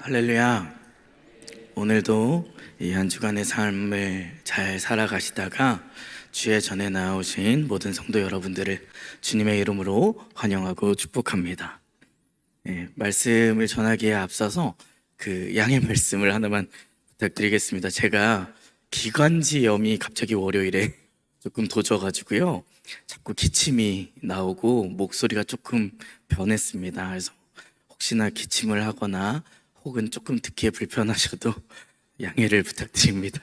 할렐루야. 오늘도 이 한 주간의 삶을 잘 살아가시다가 주의 전에 나오신 모든 성도 여러분들을 주님의 이름으로 환영하고 축복합니다. 말씀을 전하기에 앞서서 그 양해 말씀을 하나만 부탁드리겠습니다. 제가 기관지염이 갑자기 월요일에 조금 도져가지고요. 자꾸 기침이 나오고 목소리가 조금 변했습니다. 그래서 혹시나 기침을 하거나 혹은 조금 듣기에 불편하셔도 양해를 부탁드립니다.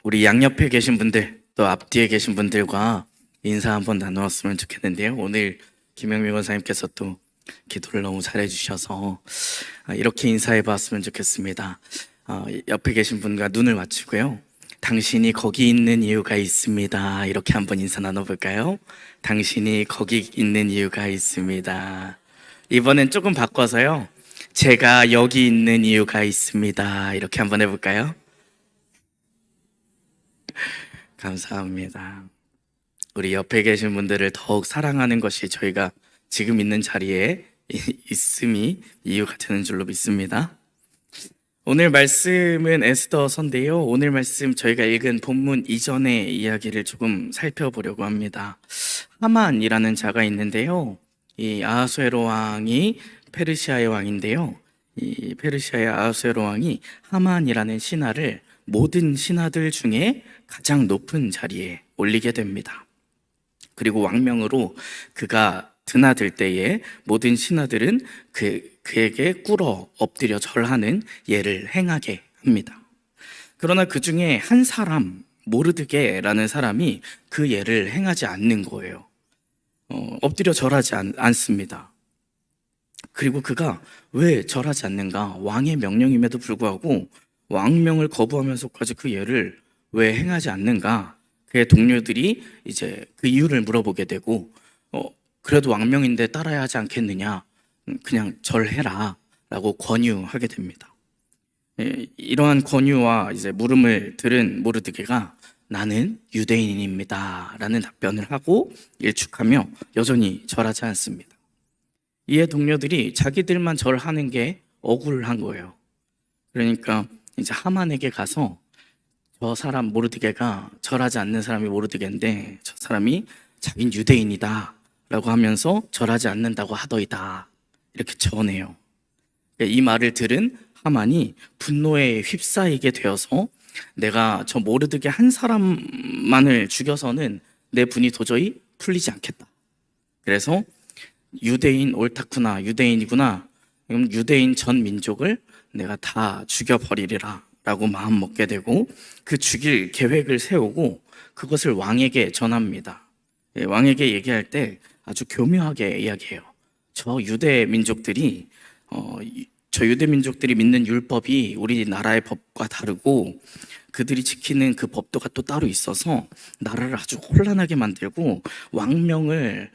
우리 양옆에 계신 분들, 또 앞뒤에 계신 분들과 인사 한번 나누었으면 좋겠는데요. 오늘 김영민 원사님께서 또 기도를 너무 잘해주셔서 이렇게 인사해 봤으면 좋겠습니다. 옆에 계신 분과 눈을 맞추고요. 당신이 거기 있는 이유가 있습니다. 이렇게 한번 인사 나눠볼까요? 당신이 거기 있는 이유가 있습니다. 이번엔 조금 바꿔서요. 제가 여기 있는 이유가 있습니다. 이렇게 한번 해볼까요? 감사합니다. 우리 옆에 계신 분들을 더욱 사랑하는 것이 저희가 지금 있는 자리에 있음이 이유가 되는 줄로 믿습니다. 오늘 말씀은 에스더서인데요. 오늘 말씀 저희가 읽은 본문 이전의 이야기를 조금 살펴보려고 합니다. 하만이라는 자가 있는데요. 이 아하수에로 왕이 페르시아의 왕인데요. 이 페르시아의 아하수에로 왕이 하만이라는 신하를 모든 신하들 중에 가장 높은 자리에 올리게 됩니다. 그리고 왕명으로 그가 드나들 때에 모든 신하들은 그에게 꿇어 엎드려 절하는 예를 행하게 합니다. 그러나 그 중에 한 사람, 모르드게라는 사람이 그 예를 행하지 않는 거예요. 엎드려 절하지 않습니다. 그리고 그가 왜 절하지 않는가? 왕의 명령임에도 불구하고 왕명을 거부하면서까지 그 예를 왜 행하지 않는가? 그의 동료들이 이제 그 이유를 물어보게 되고, 그래도 왕명인데 따라야 하지 않겠느냐? 그냥 절해라 라고 권유하게 됩니다. 이러한 권유와 이제 물음을 들은 모르드게가 나는 유대인입니다 라는 답변을 하고 일축하며 여전히 절하지 않습니다. 이에 동료들이 자기들만 절하는 게 억울한 거예요. 그러니까 이제 하만에게 가서 저 사람 모르드게가 절하지 않는 사람이 모르드게인데 저 사람이 자긴 유대인이다 라고 하면서 절하지 않는다고 하더이다 이렇게 전해요. 이 말을 들은 하만이 분노에 휩싸이게 되어서 내가 저 모르드게 한 사람만을 죽여서는 내 분이 도저히 풀리지 않겠다. 그래서 유대인 옳다구나, 유대인이구나, 그럼 유대인 전 민족을 내가 다 죽여버리리라 라고 마음먹게 되고 그 죽일 계획을 세우고 그것을 왕에게 전합니다. 왕에게 얘기할 때 아주 교묘하게 이야기해요. 저 유대 민족들이 믿는 율법이 우리나라의 법과 다르고 그들이 지키는 그 법도가 또 따로 있어서 나라를 아주 혼란하게 만들고 왕명을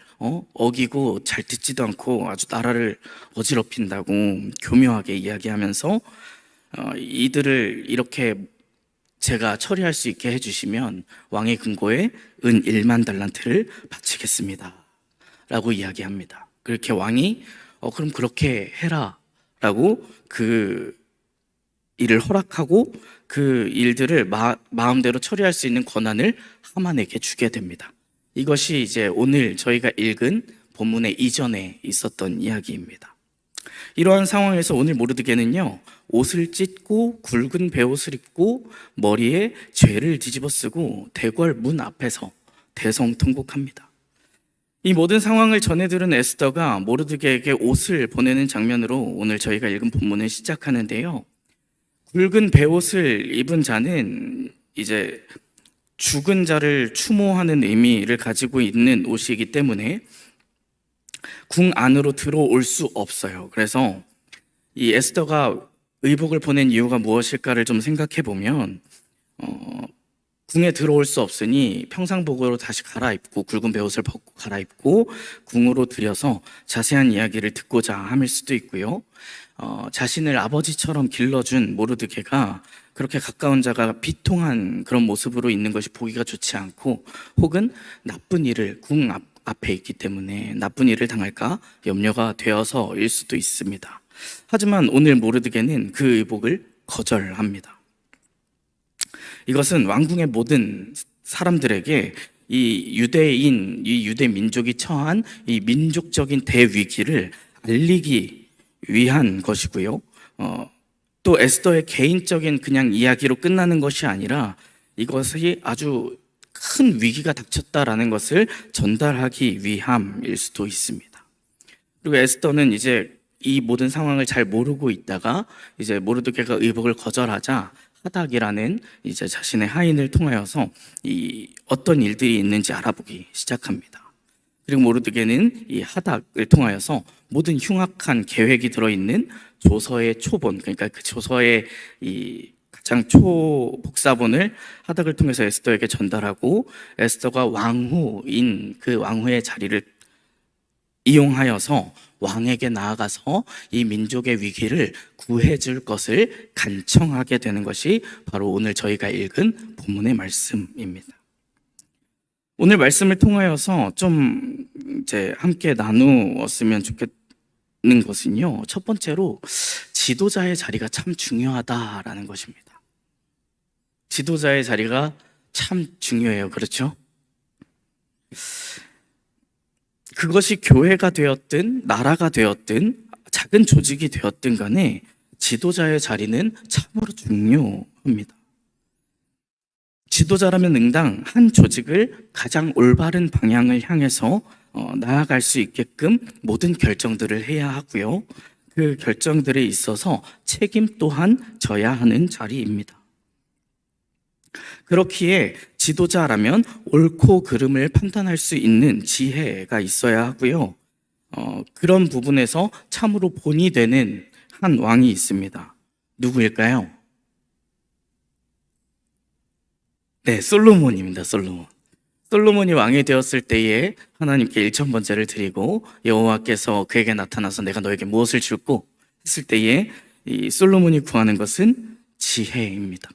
어기고 잘 듣지도 않고 아주 나라를 어지럽힌다고 교묘하게 이야기하면서 이들을 이렇게 제가 처리할 수 있게 해주시면 왕의 금고에 은 1만 달란트를 바치겠습니다 라고 이야기합니다. 그렇게 왕이 그럼 그렇게 해라 라고 그 일을 허락하고 그 일들을 마음대로 처리할 수 있는 권한을 하만에게 주게 됩니다. 이것이 이제 오늘 저희가 읽은 본문의 이전에 있었던 이야기입니다. 이러한 상황에서 오늘 모르드게는요, 옷을 찢고 굵은 베옷을 입고 머리에 죄를 뒤집어 쓰고 대궐 문 앞에서 대성통곡합니다. 이 모든 상황을 전해 들은 에스더가 모르드게에게 옷을 보내는 장면으로 오늘 저희가 읽은 본문을 시작하는데요. 굵은 베옷을 입은 자는 이제 죽은 자를 추모하는 의미를 가지고 있는 옷이기 때문에 궁 안으로 들어올 수 없어요. 그래서 이 에스더가 의복을 보낸 이유가 무엇일까를 좀 생각해 보면 궁에 들어올 수 없으니 평상복으로 다시 갈아입고 굵은 베옷을 벗고 갈아입고 궁으로 들여서 자세한 이야기를 듣고자 함일 수도 있고요. 자신을 아버지처럼 길러준 모르드게가 그렇게 가까운 자가 비통한 그런 모습으로 있는 것이 보기가 좋지 않고 혹은 나쁜 일을 궁 앞에 있기 때문에 나쁜 일을 당할까 염려가 되어서일 수도 있습니다. 하지만 오늘 모르드게는 그 의복을 거절합니다. 이것은 왕궁의 모든 사람들에게 이 유대 민족이 처한 이 민족적인 대위기를 알리기 위한 것이고요. 또 에스더의 개인적인 그냥 이야기로 끝나는 것이 아니라 이것이 아주 큰 위기가 닥쳤다라는 것을 전달하기 위함일 수도 있습니다. 그리고 에스더는 이제 이 모든 상황을 잘 모르고 있다가 이제 모르드게가 의복을 거절하자 하닥이라는 이제 자신의 하인을 통하여서 이 어떤 일들이 있는지 알아보기 시작합니다. 그리고 모르드게는 이 하닥을 통하여서 모든 흉악한 계획이 들어있는 조서의 초본, 그러니까 그 조서의 이 가장 초복사본을 하닥을 통해서 에스더에게 전달하고 에스더가 왕후인 그 왕후의 자리를 이용하여서 왕에게 나아가서 이 민족의 위기를 구해줄 것을 간청하게 되는 것이 바로 오늘 저희가 읽은 본문의 말씀입니다. 오늘 말씀을 통하여서 좀 이제 함께 나누었으면 좋겠는 것은요, 첫 번째로 지도자의 자리가 참 중요하다라는 것입니다. 지도자의 자리가 참 중요해요. 그렇죠? 그것이 교회가 되었든 나라가 되었든 작은 조직이 되었든 간에 지도자의 자리는 참으로 중요합니다. 지도자라면 응당 한 조직을 가장 올바른 방향을 향해서 나아갈 수 있게끔 모든 결정들을 해야 하고요. 그 결정들에 있어서 책임 또한 져야 하는 자리입니다. 그렇기에 지도자라면 옳고 그름을 판단할 수 있는 지혜가 있어야 하고요. 그런 부분에서 참으로 본이 되는 한 왕이 있습니다. 누구일까요? 네, 솔로몬입니다. 솔로몬이 왕이 되었을 때에 하나님께 일천번제를 드리고 여호와께서 그에게 나타나서 내가 너에게 무엇을 줄고 했을 때에 이 솔로몬이 구하는 것은 지혜입니다.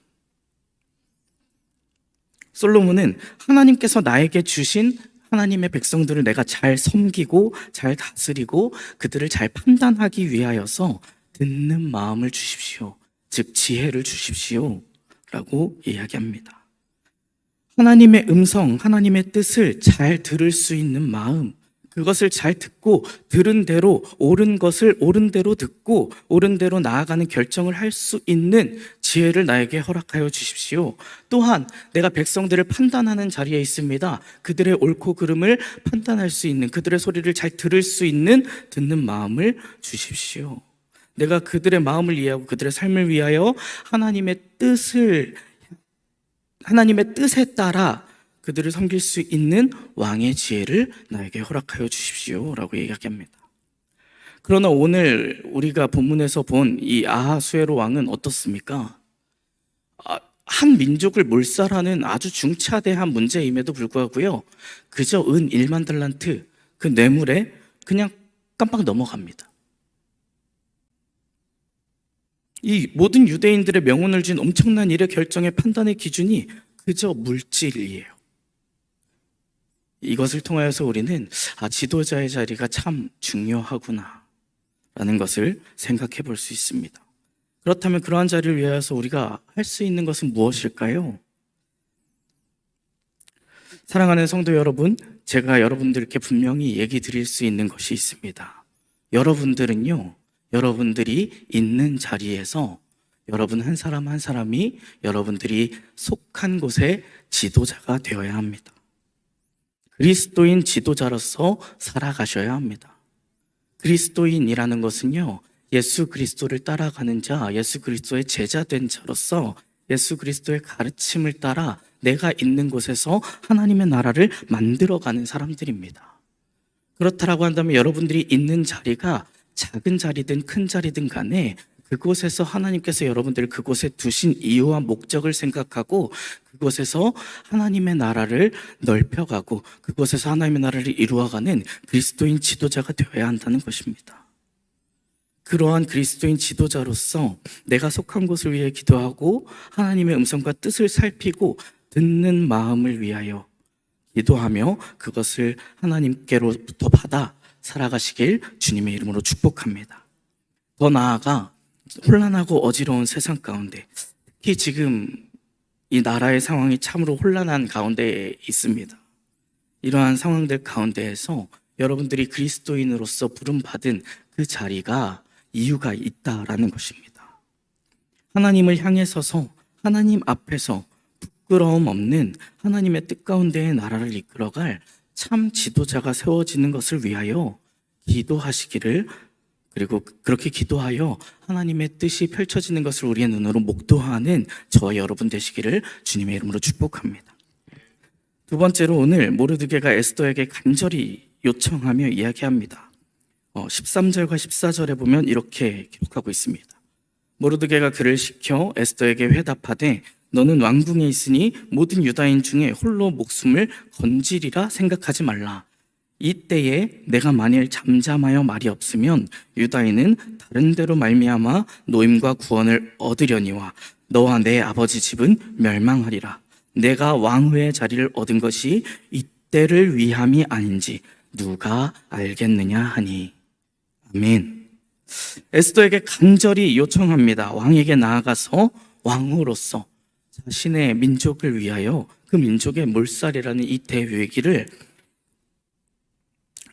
솔로몬은 하나님께서 나에게 주신 하나님의 백성들을 내가 잘 섬기고 잘 다스리고 그들을 잘 판단하기 위하여서 듣는 마음을 주십시오. 즉 지혜를 주십시오 라고 이야기합니다. 하나님의 음성, 하나님의 뜻을 잘 들을 수 있는 마음, 그것을 잘 듣고 들은 대로 옳은 것을 옳은 대로 듣고 옳은 대로 나아가는 결정을 할 수 있는 지혜를 나에게 허락하여 주십시오. 또한 내가 백성들을 판단하는 자리에 있습니다. 그들의 옳고 그름을 판단할 수 있는, 그들의 소리를 잘 들을 수 있는 듣는 마음을 주십시오. 내가 그들의 마음을 이해하고 그들의 삶을 위하여 하나님의 뜻에 따라 그들을 섬길 수 있는 왕의 지혜를 나에게 허락하여 주십시오 라고 이야기합니다. 그러나 오늘 우리가 본문에서 본 이 아하수에로 왕은 어떻습니까? 한 민족을 몰살하는 아주 중차대한 문제임에도 불구하고요, 그저 은 1만 달란트 그 뇌물에 그냥 깜빡 넘어갑니다. 이 모든 유대인들의 명운을 쥔 엄청난 일의 결정의 판단의 기준이 그저 물질이에요. 이것을 통하여서 우리는 지도자의 자리가 참 중요하구나 라는 것을 생각해 볼 수 있습니다. 그렇다면 그러한 자리를 위하여서 우리가 할 수 있는 것은 무엇일까요? 사랑하는 성도 여러분, 제가 여러분들께 분명히 얘기 드릴 수 있는 것이 있습니다. 여러분들은요, 여러분들이 있는 자리에서 여러분 한 사람 한 사람이 여러분들이 속한 곳의 지도자가 되어야 합니다. 그리스도인 지도자로서 살아가셔야 합니다. 그리스도인이라는 것은요, 예수 그리스도를 따라가는 자, 예수 그리스도의 제자 된 자로서 예수 그리스도의 가르침을 따라 내가 있는 곳에서 하나님의 나라를 만들어가는 사람들입니다. 그렇다라고 한다면 여러분들이 있는 자리가 작은 자리든 큰 자리든 간에 그곳에서 하나님께서 여러분들을 그곳에 두신 이유와 목적을 생각하고 그곳에서 하나님의 나라를 넓혀가고 그곳에서 하나님의 나라를 이루어가는 그리스도인 지도자가 되어야 한다는 것입니다. 그러한 그리스도인 지도자로서 내가 속한 곳을 위해 기도하고 하나님의 음성과 뜻을 살피고 듣는 마음을 위하여 기도하며 그것을 하나님께로부터 받아 살아가시길 주님의 이름으로 축복합니다. 더 나아가 혼란하고 어지러운 세상 가운데, 특히 지금 이 나라의 상황이 참으로 혼란한 가운데에 있습니다. 이러한 상황들 가운데에서 여러분들이 그리스도인으로서 부름받은 그 자리가 이유가 있다라는 것입니다. 하나님을 향해 서서 하나님 앞에서 부끄러움 없는 하나님의 뜻 가운데의 나라를 이끌어갈 참 지도자가 세워지는 것을 위하여 기도하시기를, 그리고 그렇게 기도하여 하나님의 뜻이 펼쳐지는 것을 우리의 눈으로 목도하는 저와 여러분 되시기를 주님의 이름으로 축복합니다. 두 번째로, 오늘 모르드게가 에스더에게 간절히 요청하며 이야기합니다. 13절과 14절에 보면 이렇게 기록하고 있습니다. 모르드게가 그를 시켜 에스더에게 회답하되 너는 왕궁에 있으니 모든 유다인 중에 홀로 목숨을 건지리라 생각하지 말라. 이때에 내가 만일 잠잠하여 말이 없으면 유다인은 다른 데로 말미암아 노임과 구원을 얻으려니와 너와 내 아버지 집은 멸망하리라. 내가 왕후의 자리를 얻은 것이 이때를 위함이 아닌지 누가 알겠느냐 하니. 아멘. 에스더에게 간절히 요청합니다. 왕에게 나아가서 왕으로서 자신의 민족을 위하여 그 민족의 몰살이라는 이 대위기를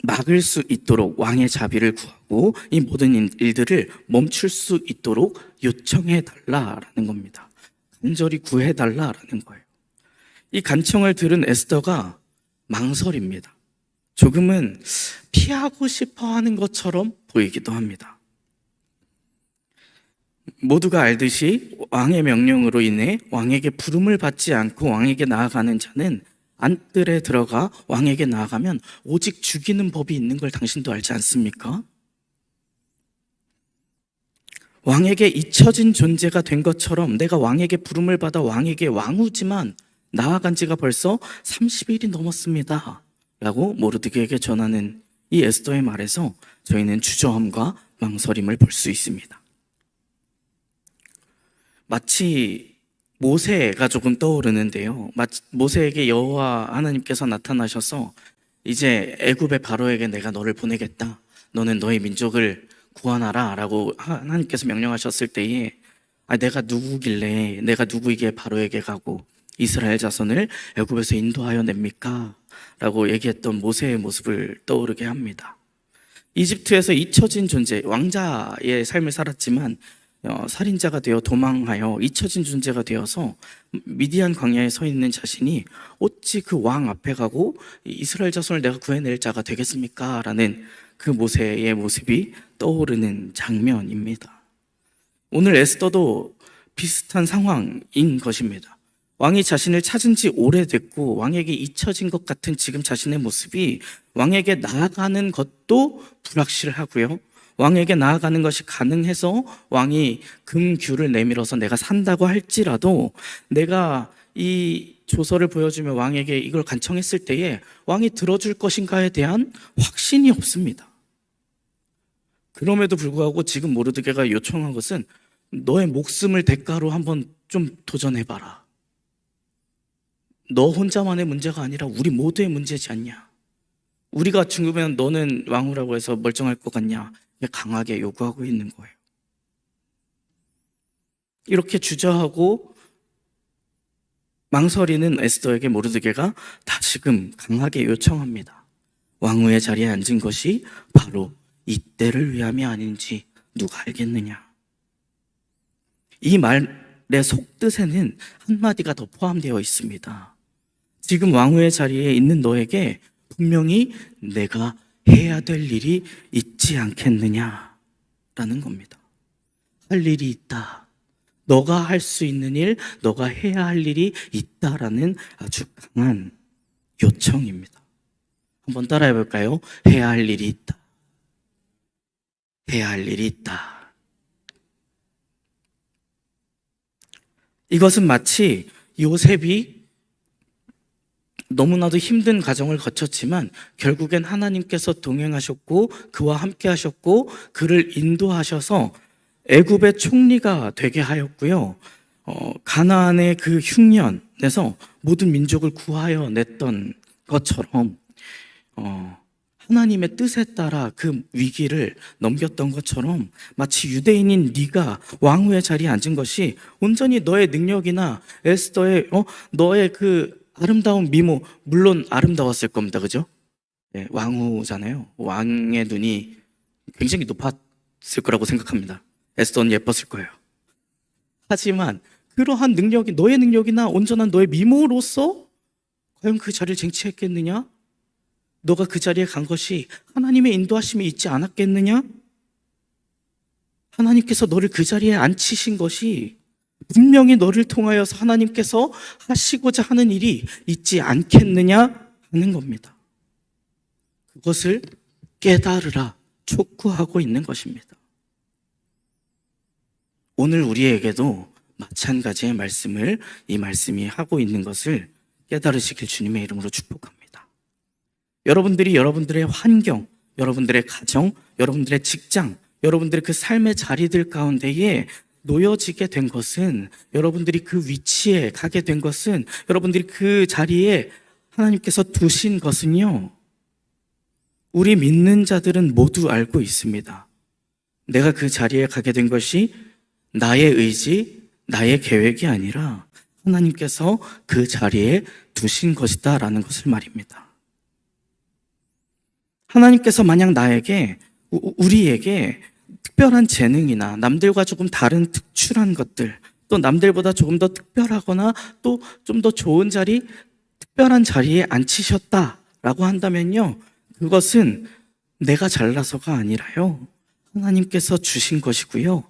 막을 수 있도록 왕의 자비를 구하고 이 모든 일들을 멈출 수 있도록 요청해 달라라는 겁니다. 간절히 구해 달라라는 거예요. 이 간청을 들은 에스더가 망설입니다. 조금은 피하고 싶어 하는 것처럼 보이기도 합니다. 모두가 알듯이 왕의 명령으로 인해 왕에게 부름을 받지 않고 왕에게 나아가는 자는 안뜰에 들어가 왕에게 나아가면 오직 죽이는 법이 있는 걸 당신도 알지 않습니까? 왕에게 잊혀진 존재가 된 것처럼 내가 왕에게 부름을 받아 왕에게 왕후지만 나아간 지가 벌써 30일이 넘었습니다 라고 모르드게에게 전하는 이 에스더의 말에서 저희는 주저함과 망설임을 볼 수 있습니다. 마치 모세가 조금 떠오르는데요. 모세에게 여호와 하나님께서 나타나셔서 이제 애굽의 바로에게 내가 너를 보내겠다. 너는 너의 민족을 구원하라 라고 하나님께서 명령하셨을 때에 내가 누구길래 내가 누구에게 바로에게 가고 이스라엘 자손을 애굽에서 인도하여 냅니까? 라고 얘기했던 모세의 모습을 떠오르게 합니다. 이집트에서 잊혀진 존재, 왕자의 삶을 살았지만 살인자가 되어 도망하여 잊혀진 존재가 되어서 미디안 광야에 서 있는 자신이 어찌 그 왕 앞에 가고 이스라엘 자손을 내가 구해낼 자가 되겠습니까? 라는 그 모세의 모습이 떠오르는 장면입니다. 오늘 에스더도 비슷한 상황인 것입니다. 왕이 자신을 찾은 지 오래됐고 왕에게 잊혀진 것 같은 지금 자신의 모습이 왕에게 나아가는 것도 불확실하고요. 왕에게 나아가는 것이 가능해서 왕이 금규를 내밀어서 내가 산다고 할지라도 내가 이 조서를 보여주며 왕에게 이걸 간청했을 때에 왕이 들어줄 것인가에 대한 확신이 없습니다. 그럼에도 불구하고 지금 모르드게가 요청한 것은 너의 목숨을 대가로 한번 좀 도전해봐라. 너 혼자만의 문제가 아니라 우리 모두의 문제지 않냐. 우리가 죽으면 너는 왕후라고 해서 멀쩡할 것 같냐. 강하게 요구하고 있는 거예요. 이렇게 주저하고 망설이는 에스더에게 모르드게가 다시금 강하게 요청합니다. 왕후의 자리에 앉은 것이 바로 이때를 위함이 아닌지 누가 알겠느냐. 이 말의 속뜻에는 한마디가 더 포함되어 있습니다. 지금 왕후의 자리에 있는 너에게 분명히 내가 해야 될 일이 있지 않겠느냐라는 겁니다. 할 일이 있다. 너가 할 수 있는 일, 너가 해야 할 일이 있다라는 아주 강한 요청입니다. 한번 따라해 볼까요? 해야 할 일이 있다. 해야 할 일이 있다. 이것은 마치 요셉이 너무나도 힘든 과정을 거쳤지만 결국엔 하나님께서 동행하셨고 그와 함께 하셨고 그를 인도하셔서 애굽의 총리가 되게 하였고요. 가나안의 그 흉년에서 모든 민족을 구하여 냈던 것처럼 하나님의 뜻에 따라 그 위기를 넘겼던 것처럼 마치 유대인인 네가 왕후의 자리에 앉은 것이 온전히 너의 능력이나 에스더의 너의 그 아름다운 미모, 물론 아름다웠을 겁니다. 그죠? 네, 왕후잖아요. 왕의 눈이 굉장히 높았을 거라고 생각합니다. 에스더는 예뻤을 거예요. 하지만 그러한 능력이 너의 능력이나 온전한 너의 미모로서 과연 그 자리를 쟁취했겠느냐? 너가 그 자리에 간 것이 하나님의 인도하심이 있지 않았겠느냐? 하나님께서 너를 그 자리에 앉히신 것이 분명히 너를 통하여서 하나님께서 하시고자 하는 일이 있지 않겠느냐 하는 겁니다. 그것을 깨달으라 촉구하고 있는 것입니다. 오늘 우리에게도 마찬가지의 말씀을 이 말씀이 하고 있는 것을 깨달으시길 주님의 이름으로 축복합니다. 여러분들이 여러분들의 환경, 여러분들의 가정, 여러분들의 직장, 여러분들의 그 삶의 자리들 가운데에 놓여지게 된 것은, 여러분들이 그 위치에 가게 된 것은, 여러분들이 그 자리에 하나님께서 두신 것은요, 우리 믿는 자들은 모두 알고 있습니다. 내가 그 자리에 가게 된 것이 나의 의지, 나의 계획이 아니라 하나님께서 그 자리에 두신 것이다 라는 것을 말입니다. 하나님께서 만약 나에게, 우리에게 특별한 재능이나 남들과 조금 다른 특출한 것들, 또 남들보다 조금 더 특별하거나 또 좀 더 좋은 자리, 특별한 자리에 앉히셨다라고 한다면요, 그것은 내가 잘나서가 아니라요, 하나님께서 주신 것이고요.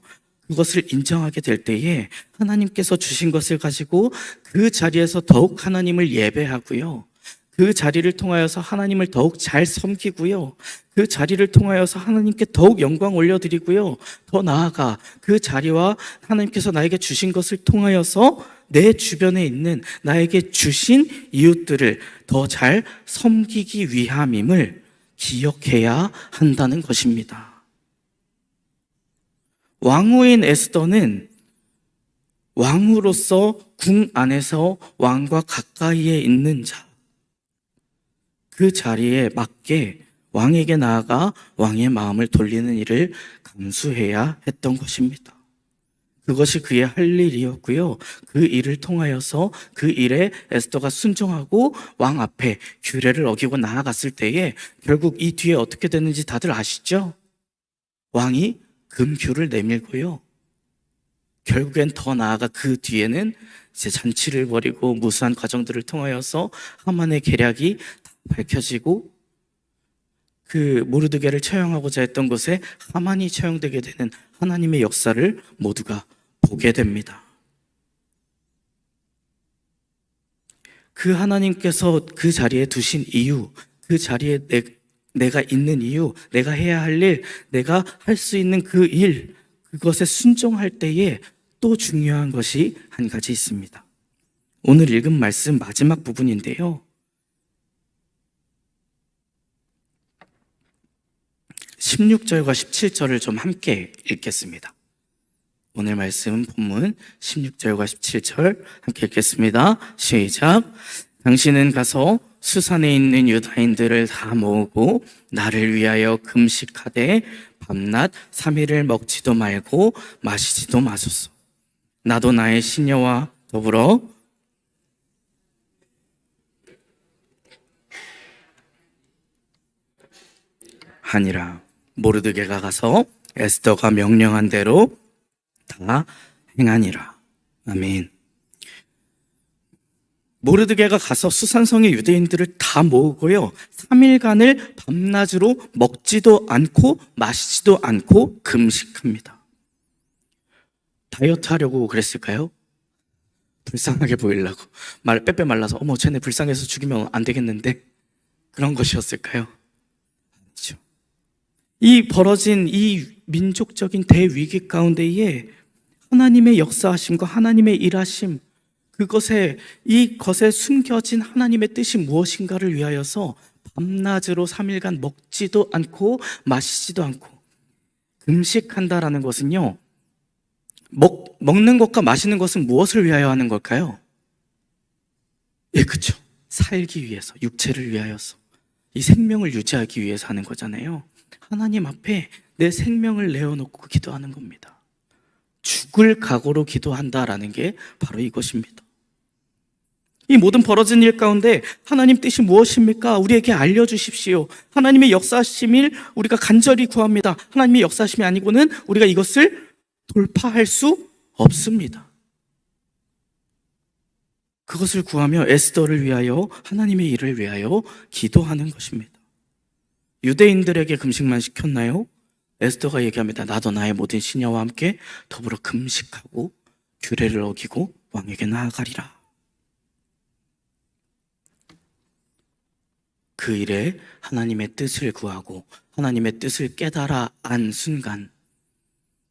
그것을 인정하게 될 때에 하나님께서 주신 것을 가지고 그 자리에서 더욱 하나님을 예배하고요, 그 자리를 통하여서 하나님을 더욱 잘 섬기고요, 그 자리를 통하여서 하나님께 더욱 영광 올려드리고요, 더 나아가 그 자리와 하나님께서 나에게 주신 것을 통하여서 내 주변에 있는 나에게 주신 이웃들을 더 잘 섬기기 위함임을 기억해야 한다는 것입니다. 왕후인 에스더는 왕으로서 궁 안에서 왕과 가까이에 있는 자, 그 자리에 맞게 왕에게 나아가 왕의 마음을 돌리는 일을 감수해야 했던 것입니다. 그것이 그의 할 일이었고요, 그 일을 통하여서 그 일에 에스더가 순종하고 왕 앞에 규례를 어기고 나아갔을 때에 결국 이 뒤에 어떻게 됐는지 다들 아시죠? 왕이 금규를 내밀고요, 결국엔 더 나아가 그 뒤에는 이제 잔치를 벌이고 무수한 과정들을 통하여서 하만의 계략이 다 밝혀지고 그 모르드게를 처형하고자 했던 곳에 하만이 처형되게 되는 하나님의 역사를 모두가 보게 됩니다. 그 하나님께서 그 자리에 두신 이유, 그 자리에 내가 있는 이유, 내가 해야 할 일, 내가 할 수 있는 그 일, 그것에 순종할 때에 또 중요한 것이 한 가지 있습니다. 오늘 읽은 말씀 마지막 부분인데요, 16절과 17절을 좀 함께 읽겠습니다. 오늘 말씀 본문 16절과 17절 함께 읽겠습니다. 시작. 당신은 가서 수산에 있는 유다인들을 다 모으고 나를 위하여 금식하되 밤낮 3일을 먹지도 말고 마시지도 마소서. 나도 나의 시녀와 더불어 하니라. 모르드게가 가서 에스더가 명령한 대로 다 행하니라. 아멘. 모르드게가 가서 수산성의 유대인들을 다 모으고요, 3일간을 밤낮으로 먹지도 않고 마시지도 않고 금식합니다. 다이어트 하려고 그랬을까요? 불쌍하게 보이려고, 빼빼 말라서 어머 쟤네 불쌍해서 죽이면 안 되겠는데, 그런 것이었을까요? 아니죠. 이 벌어진 이 민족적인 대위기 가운데에 하나님의 역사하심과 하나님의 일하심, 이것에 숨겨진 하나님의 뜻이 무엇인가를 위하여서 밤낮으로 3일간 먹지도 않고 마시지도 않고 금식한다라는 것은요, 먹는 것과 마시는 것은 무엇을 위하여 하는 걸까요? 예, 그렇죠. 살기 위해서, 육체를 위하여서, 이 생명을 유지하기 위해서 하는 거잖아요. 하나님 앞에 내 생명을 내어놓고 기도하는 겁니다. 죽을 각오로 기도한다라는 게 바로 이것입니다. 이 모든 벌어진 일 가운데 하나님 뜻이 무엇입니까? 우리에게 알려주십시오. 하나님의 역사하심을 우리가 간절히 구합니다. 하나님의 역사하심이 아니고는 우리가 이것을 돌파할 수 없습니다. 그것을 구하며 에스더를 위하여, 하나님의 일을 위하여 기도하는 것입니다. 유대인들에게 금식만 시켰나요? 에스더가 얘기합니다. 나도 나의 모든 시녀와 함께 더불어 금식하고 규례를 어기고 왕에게 나아가리라. 그 일에 하나님의 뜻을 구하고 하나님의 뜻을 깨달아 안 순간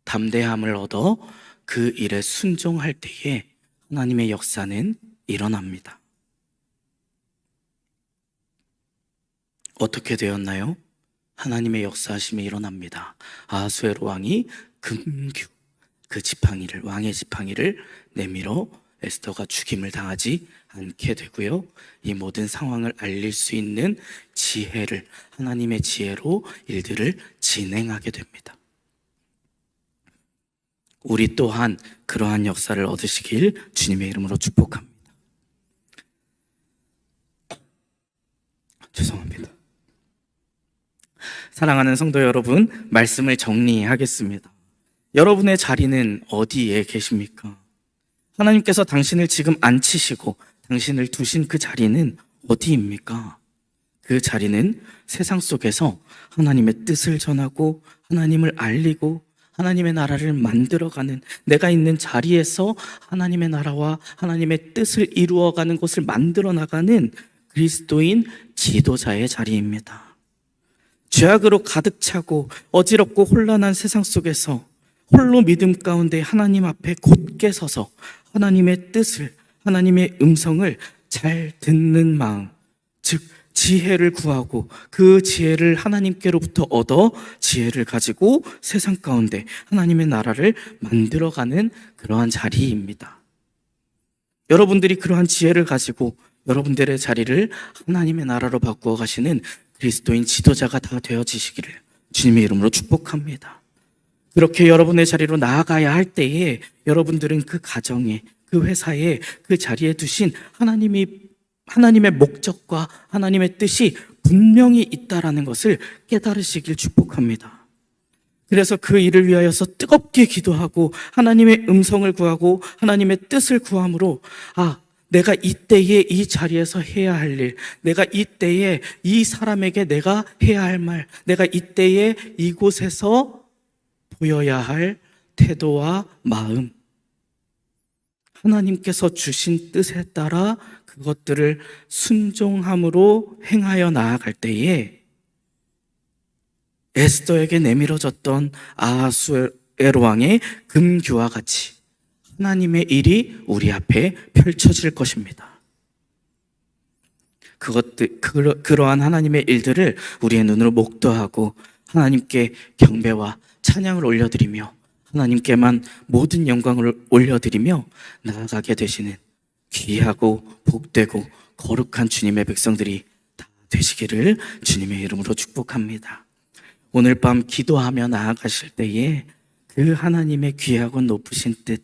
담대함을 얻어 그 일에 순종할 때에 하나님의 역사는 일어납니다. 어떻게 되었나요? 하나님의 역사하심이 일어납니다. 아하수에로 왕이 금규, 그 지팡이를, 왕의 지팡이를 내밀어 에스더가 죽임을 당하지 않게 되고요. 이 모든 상황을 알릴 수 있는 지혜를, 하나님의 지혜로 일들을 진행하게 됩니다. 우리 또한 그러한 역사를 얻으시길 주님의 이름으로 축복합니다. 죄송합니다. 사랑하는 성도 여러분, 말씀을 정리하겠습니다. 여러분의 자리는 어디에 계십니까? 하나님께서 당신을 지금 앉히시고 당신을 두신 그 자리는 어디입니까? 그 자리는 세상 속에서 하나님의 뜻을 전하고 하나님을 알리고 하나님의 나라를 만들어가는, 내가 있는 자리에서 하나님의 나라와 하나님의 뜻을 이루어가는 것을 만들어 나가는 그리스도인 지도자의 자리입니다. 죄악으로 가득 차고 어지럽고 혼란한 세상 속에서 홀로 믿음 가운데 하나님 앞에 곧게 서서 하나님의 뜻을, 하나님의 음성을 잘 듣는 마음, 즉 지혜를 구하고 그 지혜를 하나님께로부터 얻어 지혜를 가지고 세상 가운데 하나님의 나라를 만들어가는 그러한 자리입니다. 여러분들이 그러한 지혜를 가지고 여러분들의 자리를 하나님의 나라로 바꾸어 가시는 그리스도인 지도자가 다 되어지시기를 주님의 이름으로 축복합니다. 그렇게 여러분의 자리로 나아가야 할 때에 여러분들은 그 가정에, 그 회사에, 그 자리에 두신 하나님의 목적과 하나님의 뜻이 분명히 있다라는 것을 깨달으시길 축복합니다. 그래서 그 일을 위하여서 뜨겁게 기도하고 하나님의 음성을 구하고 하나님의 뜻을 구함으로, 내가 이때에 이 자리에서 해야 할 일, 내가 이때에 이 사람에게 내가 해야 할 말, 내가 이때에 이곳에서 보여야 할 태도와 마음, 하나님께서 주신 뜻에 따라 그것들을 순종함으로 행하여 나아갈 때에 에스더에게 내밀어졌던 아하수에로 왕의 금규와 같이 하나님의 일이 우리 앞에 펼쳐질 것입니다. 그러한 하나님의 일들을 우리의 눈으로 목도하고 하나님께 경배와 찬양을 올려드리며 하나님께만 모든 영광을 올려드리며 나아가게 되시는 귀하고 복되고 거룩한 주님의 백성들이 다 되시기를 주님의 이름으로 축복합니다. 오늘 밤 기도하며 나아가실 때에 그 하나님의 귀하고 높으신 뜻,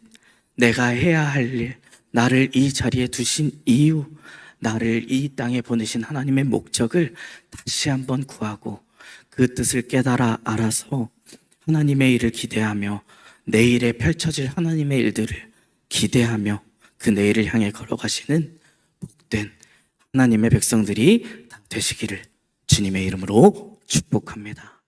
내가 해야 할 일, 나를 이 자리에 두신 이유, 나를 이 땅에 보내신 하나님의 목적을 다시 한번 구하고 그 뜻을 깨달아 알아서 하나님의 일을 기대하며 내일에 펼쳐질 하나님의 일들을 기대하며 그 내일을 향해 걸어가시는 복된 하나님의 백성들이 다 되시기를 주님의 이름으로 축복합니다.